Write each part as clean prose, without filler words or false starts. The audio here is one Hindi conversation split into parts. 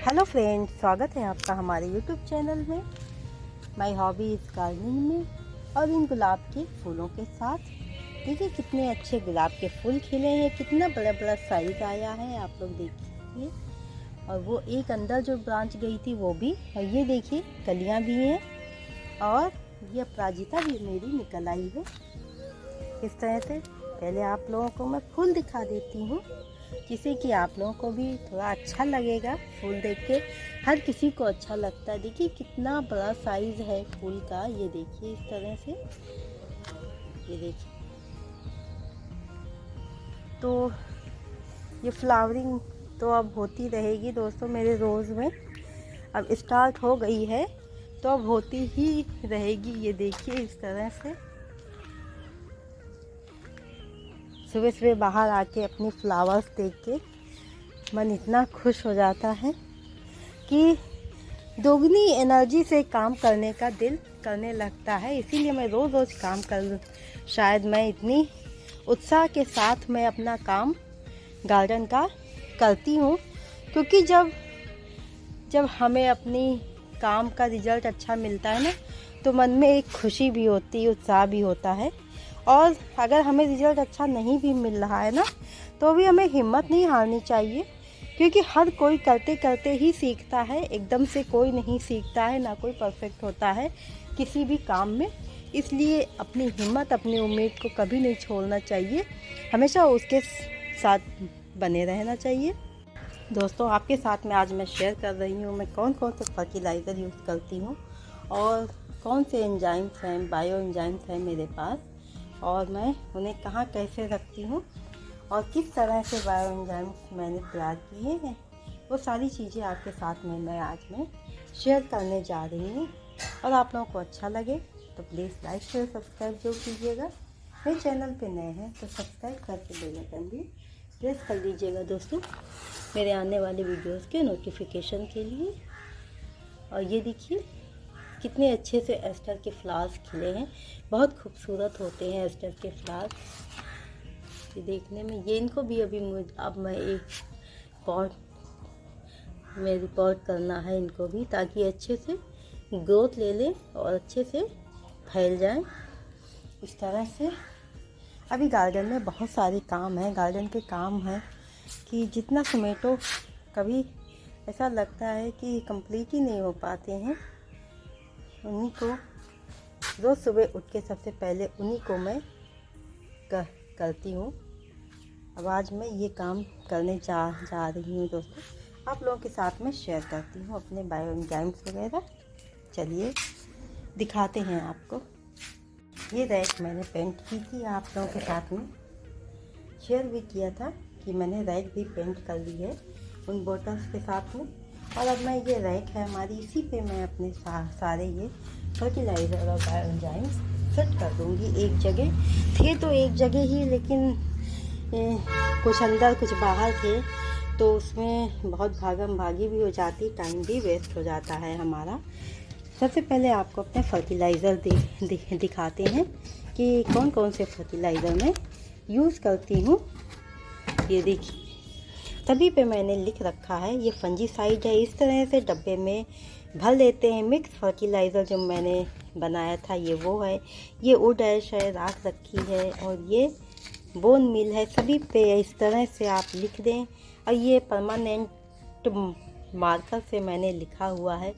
हेलो फ्रेंड्स, स्वागत है आपका हमारे यूट्यूब चैनल में। माय हॉबी इज़ गार्डनिंग में और इन गुलाब के फूलों के साथ। देखिए कितने अच्छे गुलाब के फूल खिले हैं, कितना बड़ा बड़ा साइज़ आया है, आप लोग देखिए। और वो एक अंदर जो ब्रांच गई थी वो भी, और ये देखिए कलियां भी हैं, और ये अपराजिता भी मेरी निकल आई है। इस तरह से पहले आप लोगों को मैं फूल दिखा देती हूँ, जिससे कि आप लोगों को भी थोड़ा अच्छा लगेगा। फूल देख के हर किसी को अच्छा लगता है। देखिए कितना बड़ा साइज है फूल का, ये देखिए इस तरह से, ये देखिए। तो ये फ्लावरिंग तो अब होती रहेगी दोस्तों मेरे रोज़ में, अब स्टार्ट हो गई है तो अब होती ही रहेगी। ये देखिए इस तरह से सुबह सुबह बाहर आके अपनी फ्लावर्स देख के मन इतना खुश हो जाता है कि दोगुनी एनर्जी से काम करने का दिल करने लगता है। इसीलिए मैं रोज़ रोज़ काम कर, शायद मैं इतनी उत्साह के साथ मैं अपना काम गार्डन का करती हूँ, क्योंकि जब हमें अपनी काम का रिज़ल्ट अच्छा मिलता है ना, तो मन में एक खुशी भी होती है, उत्साह भी होता है। और अगर हमें रिज़ल्ट अच्छा नहीं भी मिल रहा है ना, तो भी हमें हिम्मत नहीं हारनी चाहिए, क्योंकि हर कोई करते करते ही सीखता है। एकदम से कोई नहीं सीखता है, ना कोई परफेक्ट होता है किसी भी काम में। इसलिए अपनी हिम्मत, अपनी उम्मीद को कभी नहीं छोड़ना चाहिए, हमेशा उसके साथ बने रहना चाहिए। दोस्तों आपके साथ में आज मैं शेयर कर रही हूँ मैं कौन कौन से फर्टिलाइज़र यूज़ करती हूँ और कौन से एंजाइम्स हैं, बायो एंजाइम्स हैं मेरे पास, और मैं उन्हें कहाँ कैसे रखती हूँ और किस तरह से बायो एंजाइम्स मैंने तैयार किए हैं। वो सारी चीज़ें आपके साथ में मैं आज शेयर करने जा रही हूँ। और आप लोगों को अच्छा लगे तो प्लीज़ लाइक शेयर सब्सक्राइब जरूर कीजिएगा। मेरे चैनल पे नए हैं तो सब्सक्राइब करके बेल आइकन भी प्रेस कर दीजिएगा दोस्तों, मेरे आने वाले वीडियोस के नोटिफिकेशन के लिए। और ये देखिए कितने अच्छे से एस्टर के फ्लावर्स खिले हैं, बहुत खूबसूरत होते हैं एस्टर के फ्लावर्स। ये देखने में, ये इनको भी अब मैं एक पॉट में रिपोर्ट करना है इनको भी, ताकि अच्छे से ग्रोथ ले लें और अच्छे से फैल जाएं। इस तरह से अभी गार्डन में बहुत सारे काम हैं, गार्डन के काम हैं कि जितना समेटो कभी ऐसा लगता है कि कंप्लीट ही नहीं हो पाते हैं। उन्हीं को रोज़ सुबह उठ के सबसे पहले उन्हीं को मैं करती हूँ। अब आज मैं ये काम करने जा रही हूँ दोस्तों, आप लोगों के साथ में शेयर करती हूँ अपने बायो एंजाइम्स वगैरह। चलिए दिखाते हैं आपको। ये रैक मैंने पेंट की थी, आप लोगों के साथ में शेयर भी किया था कि मैंने रैक भी पेंट कर ली है उन बॉटल्स के साथ में। और अब मैं, ये रैक है हमारी, इसी पे मैं अपने सारे ये फर्टिलाइज़र और बायो एंजाइम्स सेट कर दूँगी। एक जगह थे तो एक जगह ही, लेकिन कुछ अंदर कुछ बाहर थे, तो उसमें बहुत भागम भागी भी हो जाती, टाइम भी वेस्ट हो जाता है हमारा। सबसे पहले आपको अपने फर्टिलाइज़र दिखाते हैं कि कौन कौन से फर्टिलाइज़र मैं यूज़ करती हूँ। ये देखिए सभी पे मैंने लिख रखा है, ये फंजीसाइड है। इस तरह से डब्बे में भर लेते हैं। मिक्स फर्टिलाइज़र जो मैंने बनाया था ये वो है, ये वुड ऐश है, राख रखी है, और ये बोन मिल है। सभी पे इस तरह से आप लिख दें। और ये परमानेंट मार्कर से मैंने लिखा हुआ है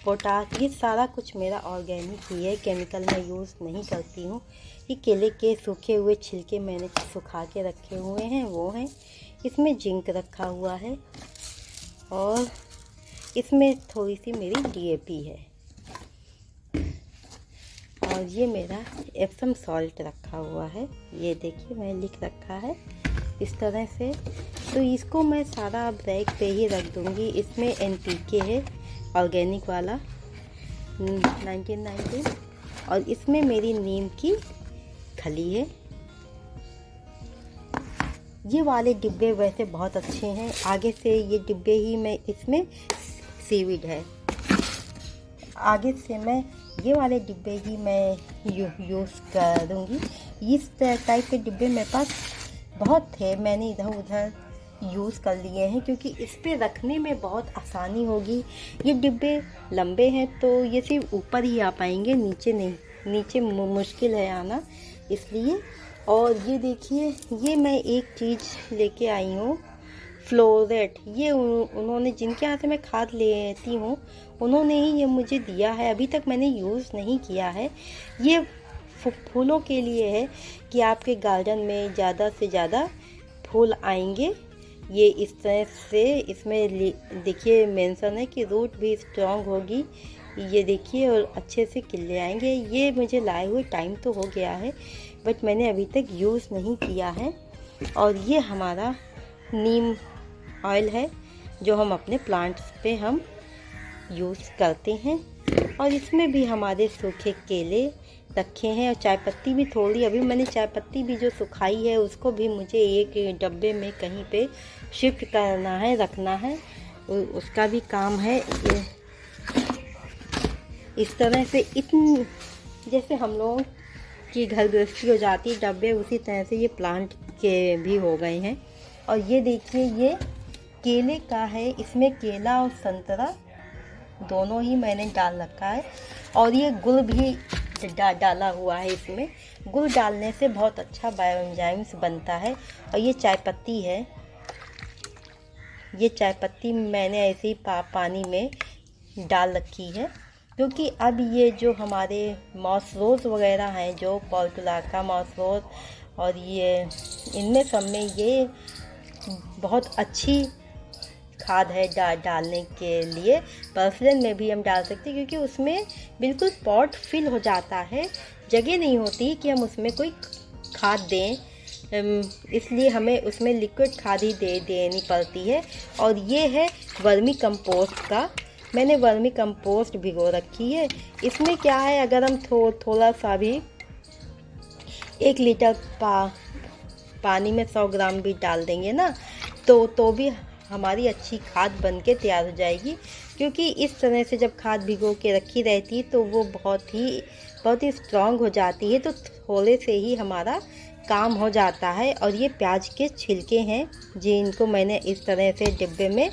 पोटास। ये सारा कुछ मेरा ऑर्गेनिक ही है, केमिकल मैं यूज़ नहीं करती हूँ। ये केले के सूखे हुए छिलके मैंने सुखा के रखे हुए हैं, वो हैं। इसमें जिंक रखा हुआ है, और इसमें थोड़ी सी मेरी डीएपी है, और ये मेरा एप्सम सॉल्ट रखा हुआ है। ये देखिए मैं लिख रखा है इस तरह से। तो इसको मैं सारा अब रैक पे ही रख दूँगी। इसमें एनपीके है ऑर्गेनिक वाला 1919, और इसमें मेरी नीम की खली है। ये वाले डिब्बे वैसे बहुत अच्छे हैं, आगे से ये डिब्बे ही मैं, इसमें सीविड है, आगे से मैं ये वाले डिब्बे ही मैं यूज़ करूँगी। इस टाइप के डिब्बे मेरे पास बहुत थे, मैंने इधर उधर यूज़ कर लिए हैं, क्योंकि इस पे रखने में बहुत आसानी होगी। ये डिब्बे लंबे हैं तो ये सिर्फ ऊपर ही आ पाएंगे, नीचे नहीं, नीचे मुश्किल है आना, इसलिए। और ये देखिए, ये मैं एक चीज़ लेके आई हूँ, फ्लोरेट। ये उन्होंने, जिनके यहाँ से मैं खाद लेती हूँ, उन्होंने ही ये मुझे दिया है। अभी तक मैंने यूज़ नहीं किया है। ये फूलों के लिए है कि आपके गार्डन में ज़्यादा से ज़्यादा फूल आएंगे। ये इस तरह से, इसमें देखिए मेंशन है कि रूट भी स्ट्रॉन्ग होगी, ये देखिए, और अच्छे से खिले आएंगे। ये मुझे लाए हुए टाइम तो हो गया है, बट मैंने अभी तक यूज़ नहीं किया है। और ये हमारा नीम ऑयल है जो हम अपने प्लांट्स पे हम यूज़ करते हैं। और इसमें भी हमारे सूखे केले रखे हैं, और चाय पत्ती भी थोड़ी, अभी मैंने चाय पत्ती भी जो सुखाई है उसको भी मुझे एक डब्बे में कहीं पे शिफ्ट करना है, रखना है, उसका भी काम है। इस तरह से जैसे हम लोग की घर गृहस्थी हो जाती है डब्बे, उसी तरह से ये प्लांट के भी हो गए हैं। और ये देखिए, ये केले का है, इसमें केला और संतरा दोनों ही मैंने डाल रखा है। और ये गुड़ भी डाला हुआ है। इसमें गुड़ डालने से बहुत अच्छा बायोएंजाइम्स बनता है। और ये चाय पत्ती है, ये चाय पत्ती मैंने ऐसे ही पानी में डाल रखी है, क्योंकि अब ये जो हमारे मॉस रोज़ वगैरह हैं, जो पोर्टुलाका मॉस रोज़, और ये इनमें सब में ये बहुत अच्छी खाद है डालने के लिए। पर्सलन में भी हम डाल सकते हैं, क्योंकि उसमें बिल्कुल पॉट फिल हो जाता है, जगह नहीं होती कि हम उसमें कोई खाद दें, इसलिए हमें उसमें लिक्विड खाद ही देनी पड़ती है। और ये है वर्मी कंपोस्ट का, मैंने वर्मी कंपोस्ट भिगो रखी है। इसमें क्या है, अगर हम थोड़ा सा भी 1 लीटर पानी में 100 ग्राम भी डाल देंगे ना, तो भी हमारी अच्छी खाद बन के तैयार हो जाएगी। क्योंकि इस तरह से जब खाद भिगो के रखी रहती है तो वो बहुत ही स्ट्रॉन्ग हो जाती है, तो थोड़े से ही हमारा काम हो जाता है। और ये प्याज के छिलके हैं जिनको मैंने इस तरह से डिब्बे में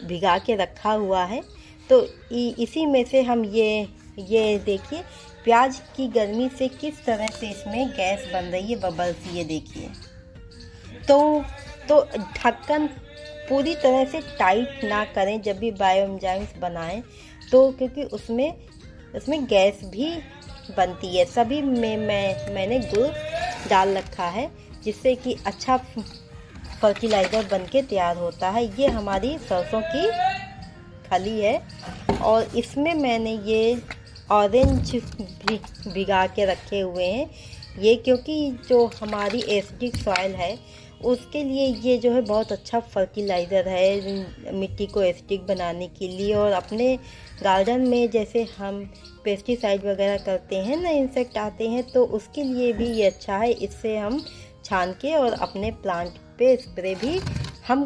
भिगा के रखा हुआ है। तो इसी में से हम ये देखिए, प्याज की गर्मी से किस तरह से इसमें गैस बन रही है, बबल्स, ये देखिए। तो ढक्कन पूरी तरह से टाइट ना करें जब भी बायोएंजाइम्स बनाएं, तो क्योंकि उसमें गैस भी बनती है। सभी में मैंने गुड़ डाल रखा है, जिससे कि अच्छा फर्टिलाइज़र बन के तैयार होता है। ये हमारी सरसों की खली है, और इसमें मैंने ये ऑरेंज भिगा के रखे हुए हैं। ये क्योंकि जो हमारी एसिडिक सॉइल है उसके लिए ये जो है बहुत अच्छा फर्टिलाइज़र है मिट्टी को एसिडिक बनाने के लिए। और अपने गार्डन में जैसे हम पेस्टिसाइड वगैरह करते हैं ना, इंसेक्ट आते हैं, तो उसके लिए भी ये अच्छा है। इससे हम छान के और अपने प्लांट पे स्प्रे भी हम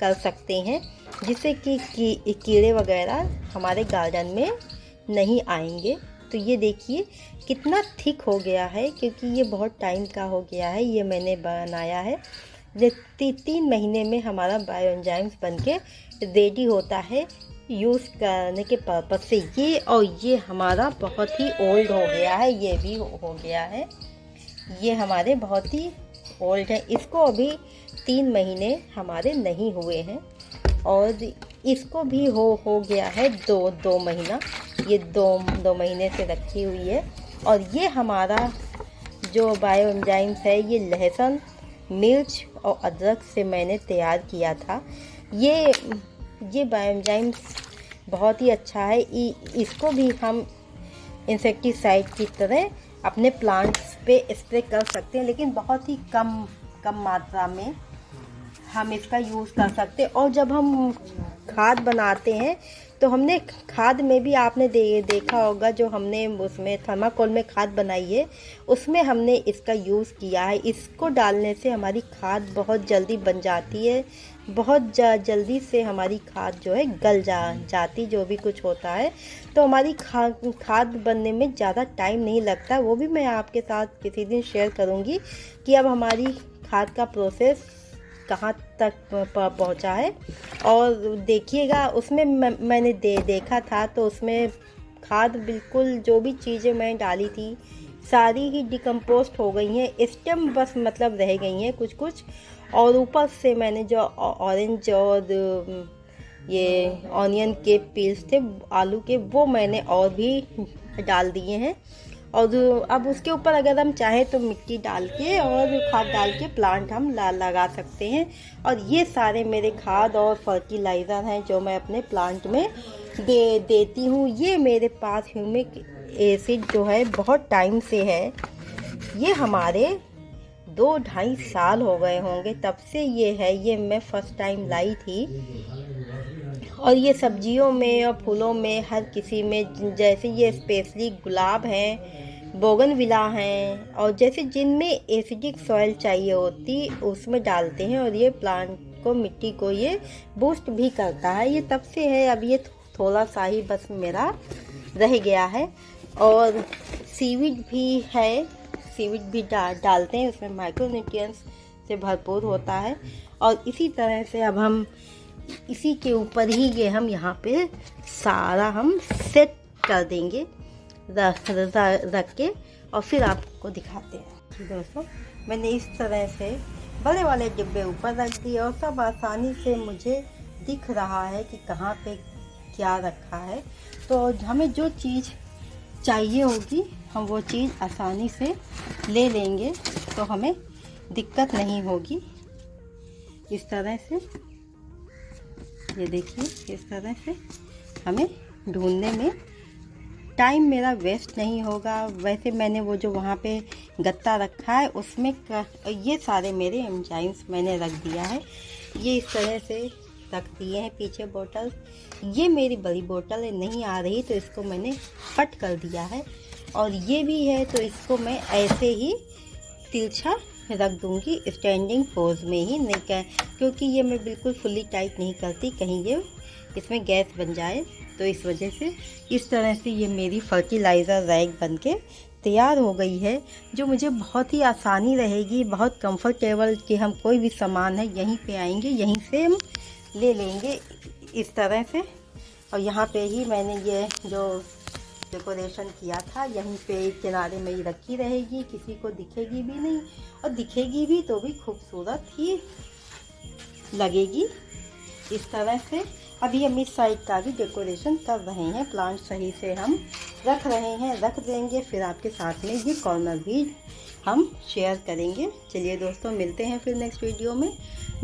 कर सकते हैं, जिससे कि कीड़े वगैरह हमारे गार्डन में नहीं आएंगे। तो ये देखिए कितना थिक हो गया है, क्योंकि ये बहुत टाइम का हो गया है, ये मैंने बनाया है। 3 महीने में हमारा बायोएंजाइम्स बनके रेडी होता है यूज़ करने के पर्पज़ से। ये हमारा बहुत ही ओल्ड हो गया है, ये भी हो गया है, ये हमारे बहुत ही ओल्ड है। इसको अभी 3 महीने हमारे नहीं हुए हैं, और इसको भी हो गया है 2 महीना। ये 2 महीने से रखी हुई है। और ये हमारा जो बायोएंजाइम्स है, ये लहसुन, मिर्च और अदरक से मैंने तैयार किया था। ये बायोएंजाइम्स बहुत ही अच्छा है। इसको भी हम इंसेक्टिसाइड की तरह अपने प्लांट्स पे स्प्रे कर सकते हैं, लेकिन बहुत ही कम मात्रा में हम इसका यूज़ कर सकते हैं। और जब हम खाद बनाते हैं तो हमने खाद में भी आपने देखा होगा, जो हमने उसमें थर्माकोल में खाद बनाई है उसमें हमने इसका यूज़ किया है। इसको डालने से हमारी खाद बहुत जल्दी बन जाती है, बहुत जल्दी से हमारी खाद जो है गल जाती, जो भी कुछ होता है। तो हमारी खाद बनने में ज़्यादा टाइम नहीं लगता। वो भी मैं आपके साथ किसी दिन शेयर करूँगी कि अब हमारी खाद का प्रोसेस कहाँ तक पहुँचा है। और देखिएगा उसमें मैंने देखा था तो उसमें खाद बिल्कुल जो भी चीज़ें मैंने डाली थी सारी ही डिकम्पोस्ट हो गई हैं, स्टेम बस मतलब रह गई हैं कुछ कुछ। और ऊपर से मैंने जो ऑरेंज और ये ऑनियन के पील्स थे आलू के, वो मैंने और भी डाल दिए हैं। और अब उसके ऊपर अगर हम चाहें तो मिट्टी डाल के और खाद डाल के प्लांट हम लगा सकते हैं। और ये सारे मेरे खाद और फर्टिलाइज़र हैं जो मैं अपने प्लांट में देती हूँ। ये मेरे पास ह्यूमिक एसिड जो है बहुत टाइम से है, ये हमारे 2-2.5 साल हो गए होंगे तब से ये है। ये मैं फर्स्ट टाइम लाई थी। और ये सब्जियों में और फूलों में हर किसी में, जैसे ये स्पेशली गुलाब हैं, बोगनविला हैं, और जैसे जिनमें एसिडिक सॉइल चाहिए होती उसमें डालते हैं। और ये प्लांट को, मिट्टी को ये बूस्ट भी करता है। ये तब से है, अब ये थोड़ा सा ही बस मेरा रह गया है। और सीविड भी है, सीविड भी डालते हैं, उसमें माइक्रोन्यूट्रिएंट्स से भरपूर होता है। और इसी तरह से अब हम इसी के ऊपर ही ये हम यहाँ पे सारा हम सेट कर देंगे रख के, और फिर आपको दिखाते हैं। दोस्तों मैंने इस तरह से बड़े वाले डिब्बे ऊपर रख दिए और सब आसानी से मुझे दिख रहा है कि कहाँ पे क्या रखा है। तो हमें जो चीज़ चाहिए होगी हम वो चीज़ आसानी से ले लेंगे, तो हमें दिक्कत नहीं होगी। इस तरह से ये देखिए, इस तरह से हमें ढूंढने में टाइम मेरा वेस्ट नहीं होगा। वैसे मैंने वो जो वहाँ पे गत्ता रखा है उसमें ये सारे मेरे एंजाइम्स मैंने रख दिया है। ये इस तरह से रख दिए हैं पीछे बोतल। ये मेरी बड़ी बोतल नहीं आ रही तो इसको मैंने कट कर दिया है। और ये भी है तो इसको मैं ऐसे ही तिरछा रख दूंगी स्टैंडिंग पोज में ही, नहीं क्योंकि ये मैं बिल्कुल फुल्ली टाइट नहीं करती, कहीं ये इसमें गैस बन जाए। तो इस वजह से इस तरह से ये मेरी फर्टिलाइज़र रैक बनके तैयार हो गई है, जो मुझे बहुत ही आसानी रहेगी, बहुत कंफर्टेबल कि हम कोई भी सामान है यहीं पे आएंगे, यहीं से हम ले लेंगे इस तरह से। और यहाँ पे ही मैंने ये जो डेकोरेशन किया था यहीं पे किनारे में ही रखी रहेगी, किसी को दिखेगी भी नहीं, और दिखेगी भी तो भी खूबसूरत ही लगेगी इस तरह से। अभी हम इस साइड का भी डेकोरेशन कर रहे हैं, प्लांट सही से हम रख रहे हैं, रख देंगे। फिर आपके साथ में ये कॉर्नर भी हम शेयर करेंगे। चलिए दोस्तों, मिलते हैं फिर नेक्स्ट वीडियो में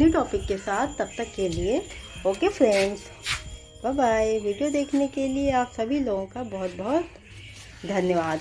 न्यू टॉपिक के साथ। तब तक के लिए okay friends, bye bye. Video देखने के लिए आप सभी लोगों का बहुत बहुत धन्यवाद।